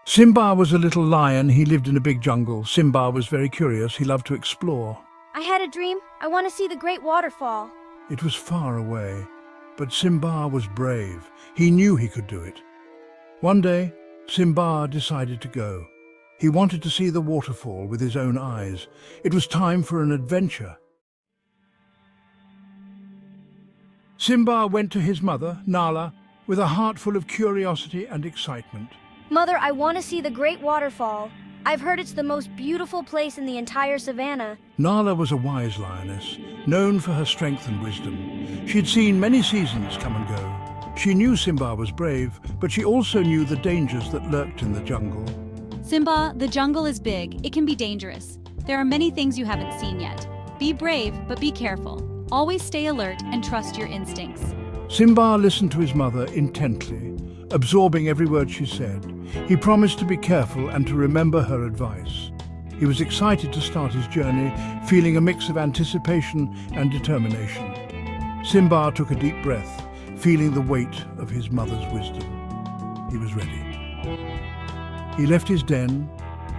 Simba was a little lion. He lived in a big jungle. Simba was very curious. He loved to explore. I had a dream. I want to see the great waterfall. It was far away, but Simba was brave. He knew he could do it. One day, Simba decided to go. He wanted to see the waterfall with his own eyes. It was time for an adventure. Simba went to his mother, Nala, with a heart full of curiosity and excitement. Mother, I want to see the great waterfall. I've heard it's the most beautiful place in the entire savannah. Nala was a wise lioness, known for her strength and wisdom. She had seen many seasons come and go. She knew Simba was brave, but she also knew the dangers that lurked in the jungle. Simba, the jungle is big. It can be dangerous. There are many things you haven't seen yet. Be brave, but be careful. Always stay alert and trust your instincts. Simba listened to his mother intently, absorbing every word she said. He promised to be careful and to remember her advice. He was excited to start his journey, feeling a mix of anticipation and determination. Simba took a deep breath, feeling the weight of his mother's wisdom. He was ready. He left his den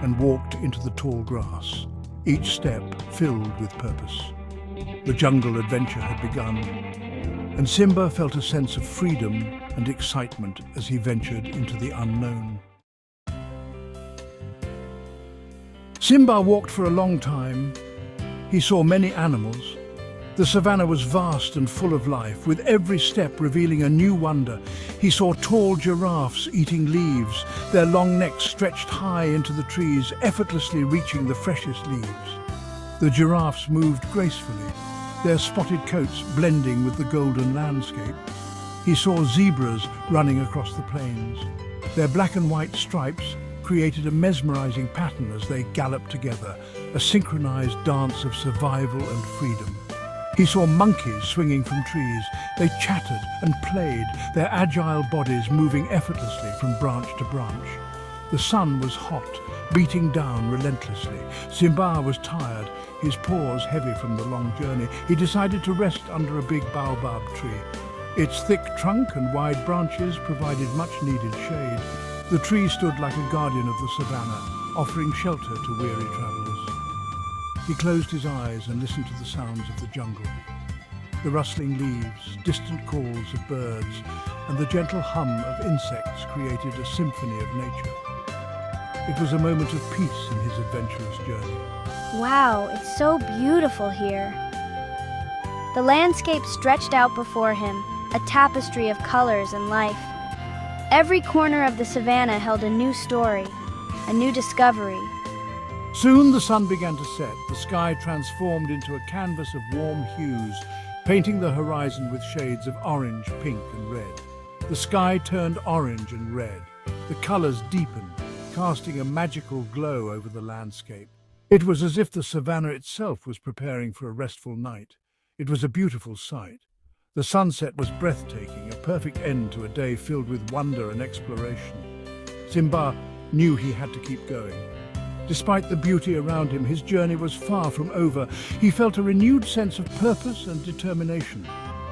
and walked into the tall grass, each step filled with purpose. The jungle adventure had begun, and Simba felt a sense of freedom and excitement as he ventured into the unknown. Simba walked for a long time. He saw many animals. The savannah was vast and full of life, with every step revealing a new wonder. He saw tall giraffes eating leaves, their long necks stretched high into the trees, effortlessly reaching the freshest leaves. The giraffes moved gracefully, their spotted coats blending with the golden landscape. He saw zebras running across the plains. Their black and white stripes created a mesmerizing pattern as they galloped together, a synchronized dance of survival and freedom. He saw monkeys swinging from trees. They chattered and played, their agile bodies moving effortlessly from branch to branch. The sun was hot, beating down relentlessly. Simba was tired, his paws heavy from the long journey. He decided to rest under a big baobab tree. Its thick trunk and wide branches provided much-needed shade. The tree stood like a guardian of the savannah, offering shelter to weary travelers. He closed his eyes and listened to the sounds of the jungle. The rustling leaves, distant calls of birds, and the gentle hum of insects created a symphony of nature. It was a moment of peace in his adventurous journey. Wow, it's so beautiful here. The landscape stretched out before him, a tapestry of colors and life. Every corner of the savannah held a new story, a new discovery. Soon the sun began to set. The sky transformed into a canvas of warm hues, painting the horizon with shades of orange, pink, and red. The sky turned orange and red. The colors deepened, casting a magical glow over the landscape. It was as if the savannah itself was preparing for a restful night. It was a beautiful sight. The sunset was breathtaking, a perfect end to a day filled with wonder and exploration. Simba knew he had to keep going. Despite the beauty around him, his journey was far from over. He felt a renewed sense of purpose and determination.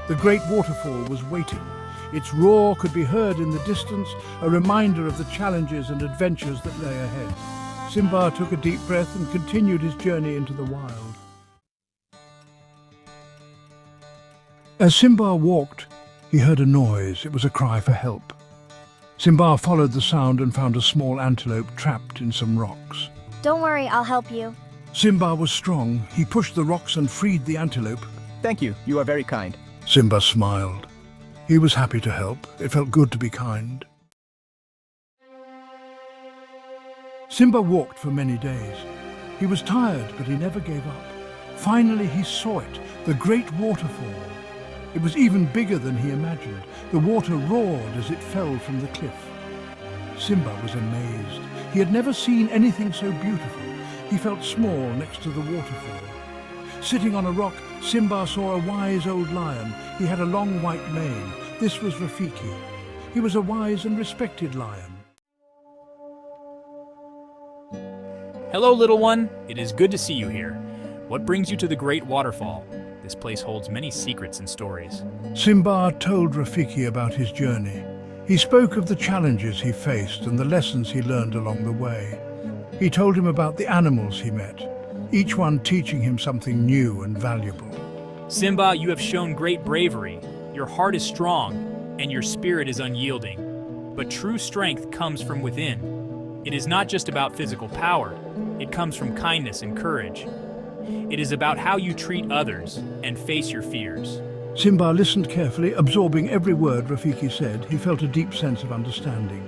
The great waterfall was waiting. Its roar could be heard in the distance, a reminder of the challenges and adventures that lay ahead. Simba took a deep breath and continued his journey into the wild. As Simba walked, he heard a noise. It was a cry for help. Simba followed the sound and found a small antelope trapped in some rocks. Don't worry, I'll help you. Simba was strong. He pushed the rocks and freed the antelope. Thank you. You are very kind. Simba smiled. He was happy to help. It felt good to be kind. Simba walked for many days. He was tired, but he never gave up. Finally, he saw it, the great waterfall. It was even bigger than he imagined. The water roared as it fell from the cliff. Simba was amazed. He had never seen anything so beautiful. He felt small next to the waterfall. Sitting on a rock, Simba saw a wise old lion. He had a long white mane. This was Rafiki. He was a wise and respected lion. Hello, little one. It is good to see you here. What brings you to the Great Waterfall? This place holds many secrets and stories. Simba told Rafiki about his journey. He spoke of the challenges he faced and the lessons he learned along the way. He told him about the animals he met, each one teaching him something new and valuable. Simba, you have shown great bravery. Your heart is strong, and your spirit is unyielding. But true strength comes from within. It is not just about physical power. It comes from kindness and courage. It is about how you treat others and face your fears. Simba listened carefully, absorbing every word Rafiki said. He felt a deep sense of understanding.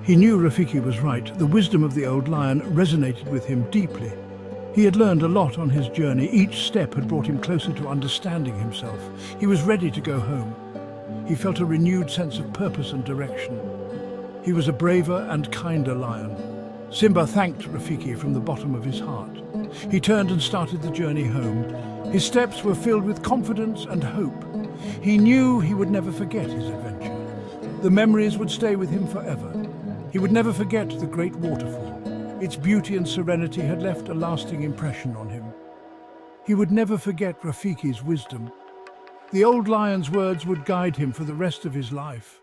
He knew Rafiki was right. The wisdom of the old lion resonated with him deeply. He had learned a lot on his journey. Each step had brought him closer to understanding himself. He was ready to go home. He felt a renewed sense of purpose and direction. He was a braver and kinder lion. Simba thanked Rafiki from the bottom of his heart. He turned and started the journey home. His steps were filled with confidence and hope. He knew he would never forget his adventure. The memories would stay with him forever. He would never forget the great waterfall. Its beauty and serenity had left a lasting impression on him. He would never forget Rafiki's wisdom. The old lion's words would guide him for the rest of his life.